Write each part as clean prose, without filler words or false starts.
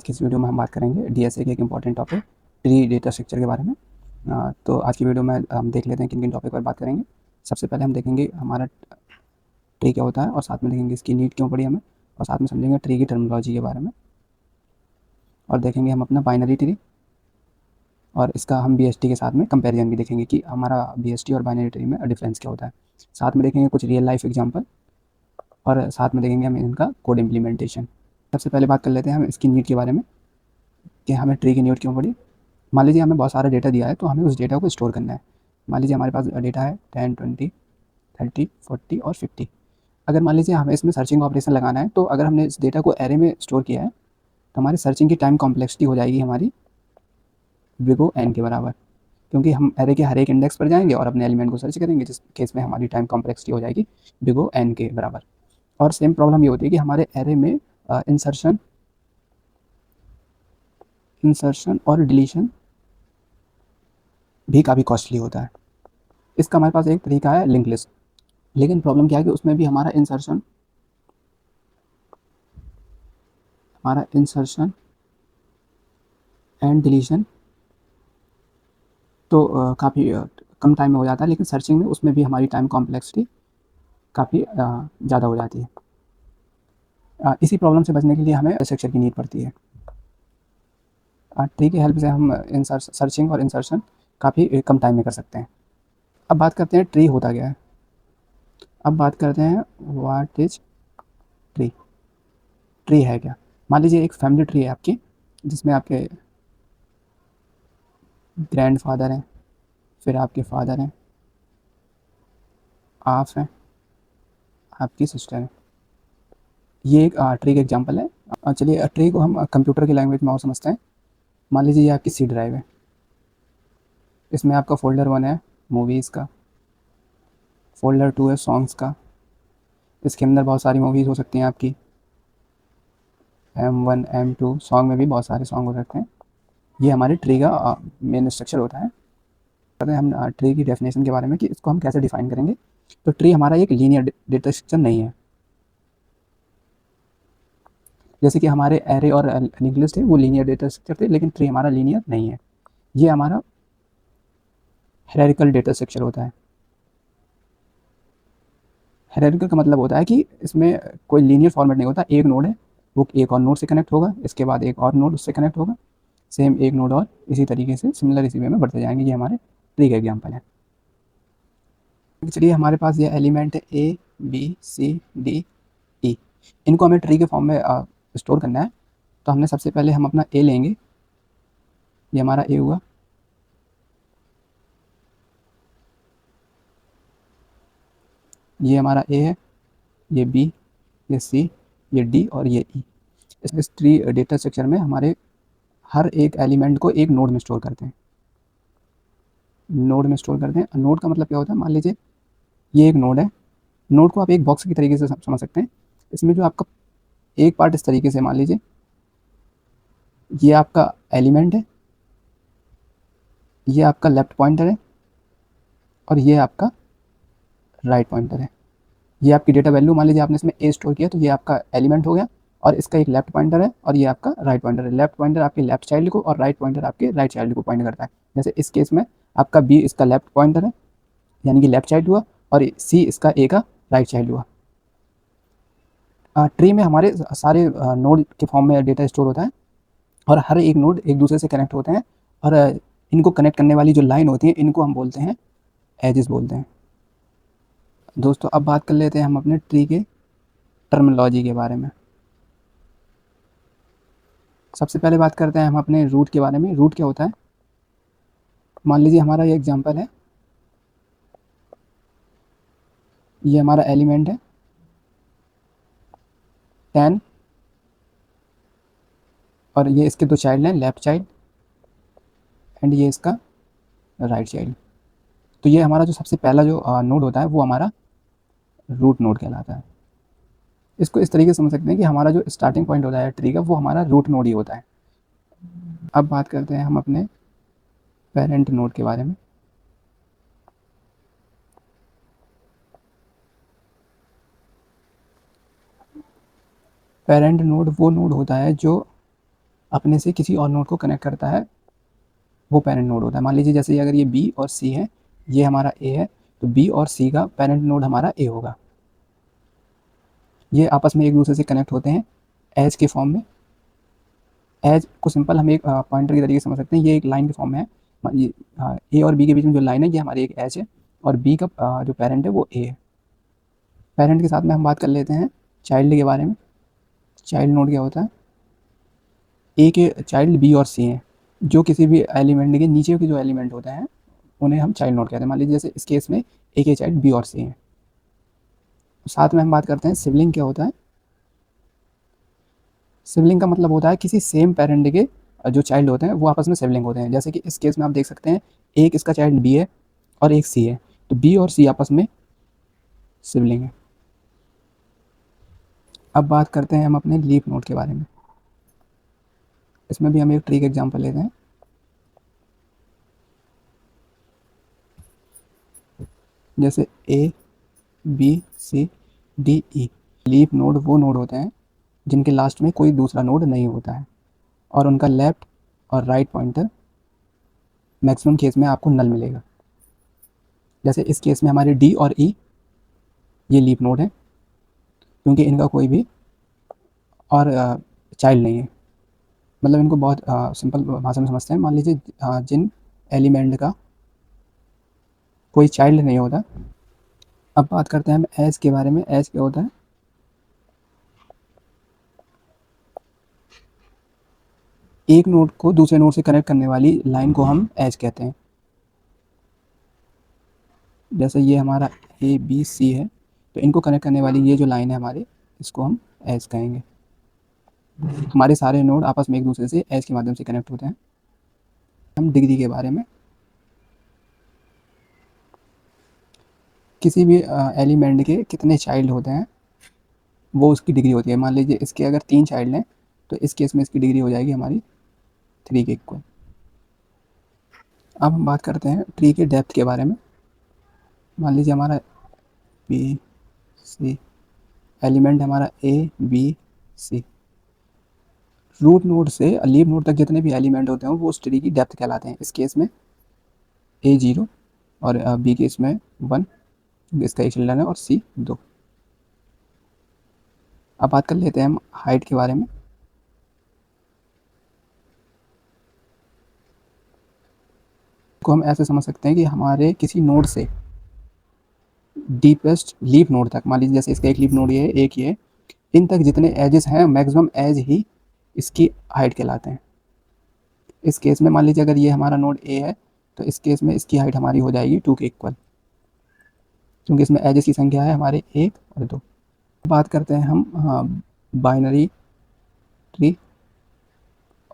इस वीडियो में हम बात करेंगे डीएसए के एक important topic tree data structure के बारे में। तो आज की वीडियो में हम देख लेते हैं किन किन टॉपिक पर बात करेंगे। सबसे पहले हम देखेंगे हमारा ट्री क्या होता है और साथ में देखेंगे इसकी नीड क्यों पड़ी हमें, और साथ में समझेंगे ट्री की टर्मिनोलॉजी के बारे में, और देखेंगे हम अपना बाइनरी ट्री और इसका हम बीएसटी के साथ में कंपेरिजन भी देखेंगे कि हमारा बीएसटी और बाइनरी ट्री में डिफरेंस क्या होता है। साथ में देखेंगे कुछ रियल लाइफ एग्जाम्पल और साथ में देखेंगे हम इनका कोड इम्प्लीमेंटेशन। सबसे पहले बात कर लेते हैं हम इसकी नीड के बारे में कि हमें ट्री की नीड क्यों पड़ी। मान लीजिए हमें बहुत सारा डेटा दिया है तो हमें उस डेटा को स्टोर करना है। मान लीजिए हमारे पास डेटा है 10, 20, 30, 40 और 50। अगर मान लीजिए हमें इसमें सर्चिंग ऑपरेशन लगाना है, तो अगर हमने इस डेटा को एरे में स्टोर किया है तो हमारी सर्चिंग की टाइम कॉम्प्लेक्सिटी हो जाएगी हमारी बिगो एन के बराबर, क्योंकि हम एरे के हर एक इंडेक्स पर जाएंगे और अपने एलिमेंट को सर्च करेंगे, जिस केस में हमारी टाइम कॉम्प्लेक्सिटी हो जाएगी बिगो एन के बराबर। और सेम प्रॉब्लम ये होती है कि हमारे एरे में इंसर्शन इंसर्शन और डिलीशन भी काफ़ी कॉस्टली होता है। इसका हमारे पास एक तरीका है लिंक लिस्ट, लेकिन प्रॉब्लम क्या है कि उसमें भी हमारा इंसर्शन एंड डिलीशन तो काफ़ी कम टाइम में हो जाता है, लेकिन सर्चिंग में उसमें भी हमारी टाइम कॉम्प्लेक्सिटी काफ़ी ज़्यादा हो जाती है। इसी प्रॉब्लम से बचने के लिए हमें स्ट्रक्चर की नीड पड़ती है। ट्री की हेल्प से हम सर्चिंग और इंसर्शन काफ़ी कम टाइम में कर सकते हैं। अब बात करते हैं ट्री होता क्या है। अब बात करते हैं व्हाट इज ट्री। ट्री है क्या। मान लीजिए एक फैमिली ट्री है आपकी, जिसमें आपके ग्रैंडफादर हैं, फिर आपके फादर हैं, आप हैं, आपकी सिस्टर है। ये एक ट्री का एग्जांपल है। चलिए ट्री को हम कंप्यूटर की लैंग्वेज में और समझते हैं। मान लीजिए ये आपकी सी ड्राइव है, इसमें आपका फ़ोल्डर 1 है मूवीज़ का, फ़ोल्डर 2 है सॉन्ग्स का। इसके अंदर बहुत सारी मूवीज़ हो सकती हैं आपकी, M1 M2 सॉन्ग में भी बहुत सारे सॉन्ग हो सकते हैं। ये हमारे ट्री का मेन स्ट्रक्चर होता है। करते हैं हम ट्री की डेफिनेशन के बारे में कि इसको हम कैसे डिफाइन करेंगे। तो ट्री हमारा एक लीनियर डेटा स्ट्रक्चर नहीं है, जैसे कि हमारे एरे और लिंक लिस्ट है वो लीनियर डेटा स्ट्रक्चर थे, लेकिन ट्री हमारा लीनियर नहीं है। ये हमारा हायरार्किकल डेटा स्ट्रक्चर होता है। हायरार्किकल का मतलब होता है कि इसमें कोई लीनियर फॉर्मेट नहीं होता। एक नोड है, वो एक और नोड से कनेक्ट होगा, इसके बाद एक और नोड उससे कनेक्ट होगा, सेम एक नोड, और इसी तरीके से सिमिलर इसी वे में बढ़ते जाएंगे। ये हमारे ट्री का एग्जाम्पल है। चलिए हमारे पास ये एलिमेंट है A B C D E। इनको हमें ट्री के फॉर्म में स्टोर करना है। तो हमने सबसे पहले हम अपना ए लेंगे, ये हमारा ए हुआ। ये हमारा ए है, ये बी, ये सी, ये डी और ये ई। इस ट्री डेटा स्ट्रक्चर में हमारे हर एक एलिमेंट को एक नोड में स्टोर करते हैं। नोड में स्टोर करते हैं। नोड का मतलब क्या होता है, मान लीजिए ये एक नोड है। नोड को आप एक बॉक्स की तरीके से समझ सकते हैं। इसमें जो आपका एक पार्ट इस तरीके से मान लीजिए ये आपका एलिमेंट है, ये आपका लेफ्ट पॉइंटर है और ये आपका राइट पॉइंटर है। ये आपकी डेटा वैल्यू, मान लीजिए आपने इसमें ए स्टोर किया तो ये आपका एलिमेंट हो गया, और इसका एक लेफ्ट पॉइंटर है और ये आपका राइट पॉइंटर है। लेफ्ट पॉइंटर आपके लेफ्ट चाइल्ड को और राइट पॉइंटर आपके राइट चाइल्ड को पॉइंट करता है। जैसे इस केस में आपका बी इसका लेफ्ट पॉइंटर है, यानी कि लेफ्ट चाइल्ड हुआ, और सी इसका ए का राइट चाइल्ड हुआ। ट्री में हमारे सारे नोड के फॉर्म में डेटा स्टोर होता है, और हर एक नोड एक दूसरे से कनेक्ट होते हैं, और इनको कनेक्ट करने वाली जो लाइन होती है इनको हम बोलते हैं एजेस बोलते हैं। दोस्तों अब बात कर लेते हैं हम अपने ट्री के टर्मिनोलॉजी के बारे में। सबसे पहले बात करते हैं हम अपने रूट के बारे में। रूट क्या होता है। मान लीजिए हमारा ये एग्जांपल है, ये हमारा एलिमेंट है 10, और ये इसके दो चाइल्ड हैं, लेफ्ट चाइल्ड एंड ये इसका राइट चाइल्ड। तो ये हमारा जो सबसे पहला जो नोड होता है वो हमारा रूट नोड कहलाता है। इसको इस तरीके से समझ सकते हैं कि हमारा जो स्टार्टिंग पॉइंट होता है ट्री का वो हमारा रूट नोड ही होता है। अब बात करते हैं हम अपने पेरेंट नोड के बारे में। पेरेंट नोड वो नोड होता है जो अपने से किसी और नोड को कनेक्ट करता है, वो पेरेंट नोड होता है। मान लीजिए जैसे अगर ये बी और सी है, ये हमारा ए है, तो बी और सी का पेरेंट नोड हमारा ए होगा। ये आपस में एक दूसरे से कनेक्ट होते हैं एज के फॉर्म में। एज को सिंपल हम एक पॉइंटर के तरीके से समझ सकते हैं, ये एक लाइन के फॉर्म में है। ये ए और बी के बीच में जो लाइन है ये हमारी एक एज है, और बी का जो पेरेंट है वो ए है। पेरेंट के साथ में हम बात कर लेते हैं चाइल्ड के बारे में। चाइल्ड नोड क्या होता है? ए के चाइल्ड बी और सी हैं, जो किसी भी एलिमेंट के नीचे के जो एलिमेंट होते हैं उन्हें हम चाइल्ड नोड कहते हैं। मान लीजिए जैसे इस केस में ए के चाइल्ड बी और सी हैं। साथ में हम बात करते हैं सिबलिंग क्या होता है। सिबलिंग का मतलब होता है किसी सेम पेरेंट के जो चाइल्ड होते हैं वो आपस में सिबलिंग होते हैं। जैसे कि इस केस में आप देख सकते हैं एक इसका चाइल्ड बी है और एक सी है, तो बी और सी आपस में सिबलिंग है। अब बात करते हैं हम अपने लीफ नोड के बारे में। इसमें भी हम एक ट्री का एग्जांपल लेते हैं। जैसे A B C D E. Leaf node वो नोड होते हैं जिनके लास्ट में कोई दूसरा नोड नहीं होता है, और उनका लेफ्ट और राइट पॉइंटर मैक्सिमम केस में आपको नल मिलेगा। जैसे इस केस में हमारे डी और ई ये लीफ नोड है, क्योंकि इनका कोई भी और चाइल्ड नहीं है। मतलब इनको बहुत सिंपल भाषा में समझते हैं। मान लीजिए जिन एलिमेंट का कोई चाइल्ड नहीं होता। अब बात करते हैं हम एज के बारे में। एज क्या होता है? एक नोड को दूसरे नोड से कनेक्ट करने वाली लाइन को हम एज कहते हैं। जैसे ये हमारा ए बी सी है, तो इनको कनेक्ट करने वाली ये जो लाइन है हमारी, इसको हम एज कहेंगे। हमारे सारे नोड आपस में एक दूसरे से एज के माध्यम से कनेक्ट होते हैं। हम डिग्री के बारे में। किसी भी एलिमेंट के कितने चाइल्ड होते हैं वो उसकी डिग्री होती है। मान लीजिए इसके अगर 3 चाइल्ड हैं, तो इस केस में इसकी डिग्री हो जाएगी हमारी 3 के इक्वल। अब हम बात करते हैं ट्री के डेप्थ के बारे में। मान लीजिए हमारा बी सी एलिमेंट हमारा A B C. Root node से लीफ नोड तक जितने भी एलिमेंट होते हैं वो उस ट्री की डेप्थ कहलाते हैं। इस केस में ए 0 और बी केस में 1, इसका एक चिल्ड्रन है, और सी 2। अब बात कर लेते हैं हम हाइट के बारे में। को हम ऐसे समझ सकते हैं कि हमारे किसी नोड से डीपेस्ट लीफ नोड तक, मान लीजिए जैसे इसका एक लीफ नोड ये है, एक ये, इन तक जितने एजेस हैं मैक्सिमम एज ही इसकी हाइट कहलाते हैं। इस केस में मान लीजिए अगर ये हमारा नोड ए है, तो इस केस में इसकी हाइट हमारी हो जाएगी 2 के इक्वल, क्योंकि इसमें एजेस की संख्या है हमारे 1 और 2। बात करते हैं हम बाइनरी ट्री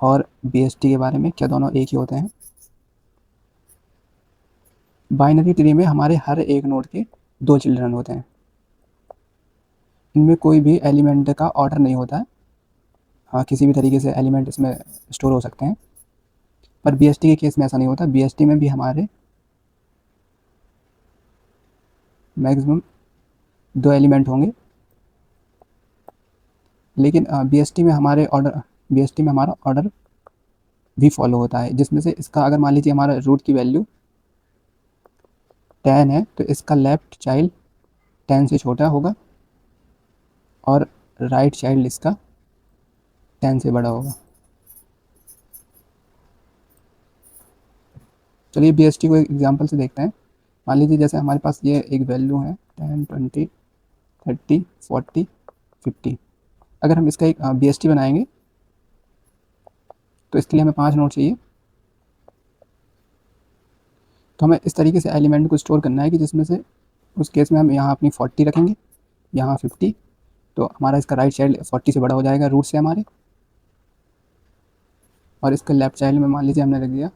और बीएसटी के बारे में। क्या दोनों एक ही होते हैं? बाइनरी ट्री में हमारे हर एक नोड के 2 चिल्ड्रन होते हैं। इनमें कोई भी एलिमेंट का ऑर्डर नहीं होता है। हाँ, किसी भी तरीके से एलिमेंट इसमें स्टोर हो सकते हैं, पर बीएसटी के केस में ऐसा नहीं होता। बीएसटी में भी हमारे मैक्सिमम 2 एलिमेंट होंगे, लेकिन बीएसटी में हमारा ऑर्डर भी फॉलो होता है, जिसमें से इसका अगर मान लीजिए हमारा रूट की वैल्यू 10 है, तो इसका लेफ्ट चाइल्ड 10 से छोटा होगा और राइट चाइल्ड इसका 10 से बड़ा होगा। चलिए बीएसटी को एक एग्जांपल से देखते हैं। मान लीजिए जैसे हमारे पास ये एक वैल्यू है 10 20 30 40 50। अगर हम इसका एक बीएसटी बनाएंगे तो इसके लिए हमें 5 नोड चाहिए। तो हमें इस तरीके से एलिमेंट को स्टोर करना है कि जिसमें से उस केस में हम यहाँ अपनी 40 रखेंगे, यहाँ 50, तो हमारा इसका राइट चाइल्ड 40 से बड़ा हो जाएगा रूट से हमारे, और इसका लेफ्ट चाइल्ड में मान लीजिए हमने रख दिया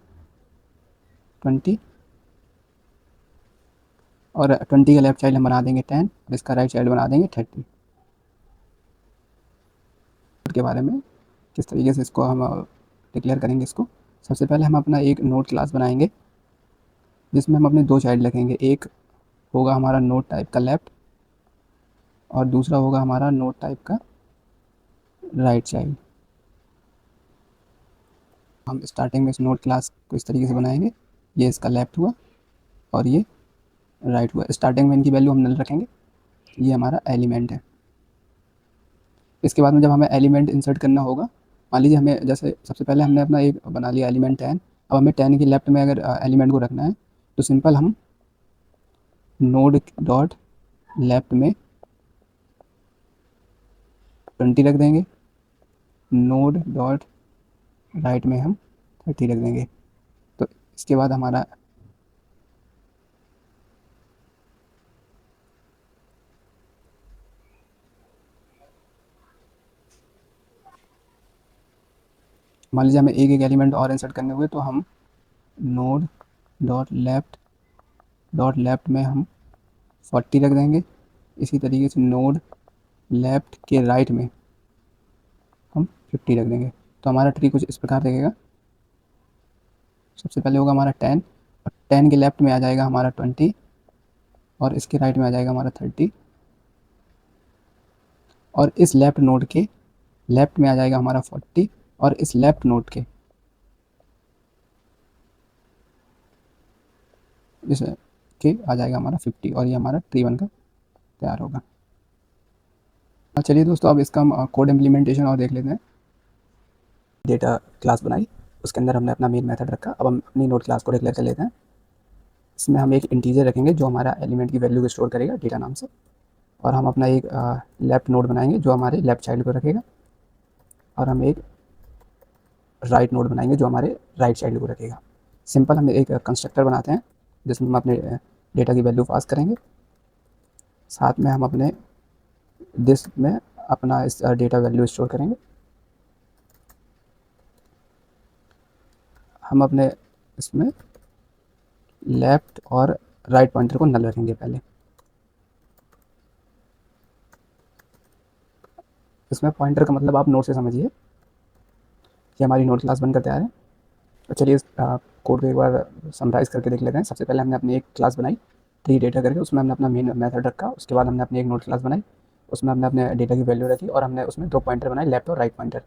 20, और 20 का लेफ्ट चाइल्ड हम बना देंगे 10, और इसका राइट चाइल्ड बना देंगे 30। के बारे में किस तरीके से इसको हम डिक्लेयर करेंगे इसको। सबसे पहले हम अपना एक नोड क्लास बनाएंगे जिसमें हम अपने 2 चाइल्ड रखेंगे। एक होगा हमारा नोड टाइप का लेफ्ट, और दूसरा होगा हमारा नोड टाइप का राइट चाइल्ड। हम स्टार्टिंग में इस नोड क्लास को इस तरीके से बनाएंगे, ये इसका लेफ्ट हुआ और ये राइट हुआ। स्टार्टिंग में इनकी वैल्यू हम नल रखेंगे, ये हमारा एलिमेंट है। इसके बाद में जब हमें एलिमेंट इंसर्ट करना होगा, मान लीजिए हमें जैसे सबसे पहले हमने अपना एक बना लिया एलिमेंट 10, अब हमें 10 के लेफ्ट में अगर एलिमेंट को रखना है तो सिंपल हम नोड डॉट लेफ्ट में 20 रख देंगे, नोड डॉट राइट में हम 30 रख देंगे। तो इसके बाद हमारा मान लीजिए हमें एक एक एलिमेंट और इंसर्ट करने हुए तो हम नोड डॉट लेफ्ट में हम 40 रख देंगे। इसी तरीके से नोड लेफ्ट के राइट में हम 50 रख देंगे। तो हमारा ट्री कुछ इस प्रकार दिखेगा। सबसे पहले होगा हमारा 10 और 10 के लेफ्ट में आ जाएगा हमारा 20 और इसके राइट में आ जाएगा हमारा 30 और इस लेफ्ट नोड के लेफ्ट में आ जाएगा हमारा 40 और इस लेफ्ट नोड के इस के आ जाएगा हमारा 50 और ये हमारा ट्री बनकर तैयार होगा। चलिए दोस्तों, अब इसका हम कोड इम्प्लीमेंटेशन और देख लेते हैं। डेटा क्लास बनाई, उसके अंदर हमने अपना मेन मेथड रखा। अब हम अपनी नोड क्लास को डिक्लेयर कर लेते हैं। इसमें हम एक इंटीजर रखेंगे जो हमारा एलिमेंट की वैल्यू को स्टोर करेगा डेटा नाम से, और हम अपना एक लेफ्ट नोड बनाएंगे जो हमारे लेफ्ट चाइल्ड को रखेगा, और हम एक राइट नोड बनाएंगे जो हमारे राइट चाइल्ड को रखेगा। सिंपल हम एक कंस्ट्रक्टर बनाते हैं जिसमें हम अपने डेटा की वैल्यू पास करेंगे, साथ में हम अपने दिस में अपना इस डेटा वैल्यू स्टोर करेंगे। हम अपने इसमें लेफ्ट और राइट पॉइंटर को नल रखेंगे पहले। इसमें पॉइंटर का मतलब आप नोड से समझिए कि हमारी नोड क्लास बनकर तैयार है। तो चलिए इस कोड को एक बार समराइज़ करके देख लेते हैं। सबसे पहले हमने अपनी एक क्लास बनाई ट्री डेटा करके, उसमें हमने अपना मेन मेथड रखा। उसके बाद हमने अपनी एक नोड क्लास बनाई, उसमें हमने अपने डेटा की वैल्यू रखी और हमने उसमें दो पॉइंटर बनाए, लेफ्ट और राइट पॉइंटर।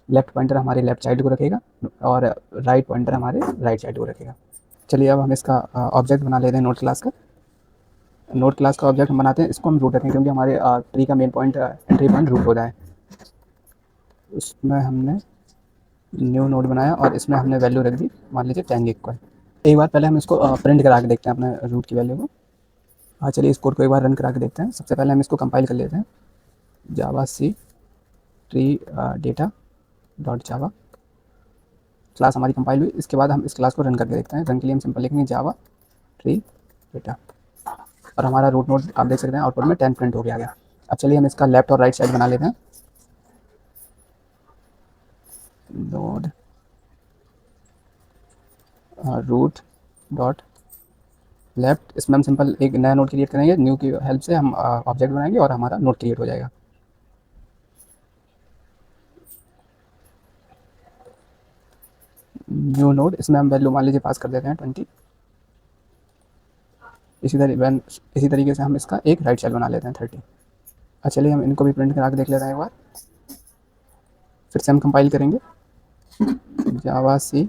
लेफ्ट पॉइंटर हमारे लेफ्ट चाइल्ड को रखेगा और राइट पॉइंटर हमारे राइट चाइल्ड को रखेगा। चलिए अब हम इसका ऑब्जेक्ट बना लेते हैं नोड क्लास का। नोड क्लास का ऑब्जेक्ट हम बनाते हैं, इसको हम रूट रखेंगे क्योंकि हमारे ट्री का main point entry point root होता है। उसमें हमने न्यू नोड बनाया और इसमें हमने वैल्यू रख दी, मान लीजिए 10 इक्वल। एक बार पहले हम इसको प्रिंट करा के देखते हैं अपने रूट की वैल्यू को। हाँ, चलिए इस कोड को एक बार रन करा के देखते हैं। सबसे पहले हम इसको कंपाइल कर लेते हैं। Java C tree data dot Java class हमारी कंपाइल हुई। इसके बाद हम इस क्लास को रन करके देखते हैं। रन के लिए हम सिंपल लिखेंगे जावा ट्री डेटा और हमारा रूट नोड आप देख सकते हैं आउटपुट में 10 प्रिंट हो गया। अब चलिए हम इसका लेफ्ट और राइट साइड बना लेते हैं। नोड रूट डॉट लेफ्ट, इसमें हम सिंपल एक नया नोड क्रिएट करेंगे। न्यू की हेल्प से हम ऑब्जेक्ट बनाएंगे और हमारा नोड क्रिएट हो जाएगा। न्यू नोड, इसमें हम वैल्यू मान लीजिए पास कर देते हैं 20। इसी तरीके से हम इसका एक राइट साइड बना लेते हैं 30। अच्छा, चलिए हम इनको भी प्रिंट करा के देख लेते हैं एक बार। फिर से हम कंपाइल करेंगे जावा सी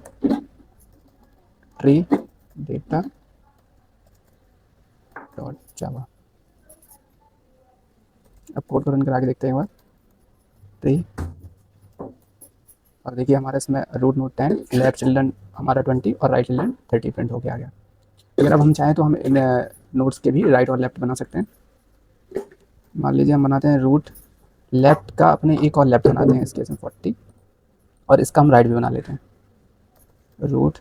ट्री डेटा डॉट जावा। अब कोड को रन करा के देखते हैं एक बार। ट्री, और देखिए हमारे इसमें रूट नोड 10, लेफ्ट चिल्ड्रन हमारा 20 और राइट चिल्ड्रन 30 प्रिंट होके आ गया। अगर अब हम चाहें तो हम इन नोड्स के भी राइट और लेफ्ट बना सकते हैं। मान लीजिए हम बनाते हैं रूट लेफ्ट का अपने एक और लेफ्ट बनाते हैं, इसके इसमें 40, और इसका हम राइट भी बना लेते हैं। रूट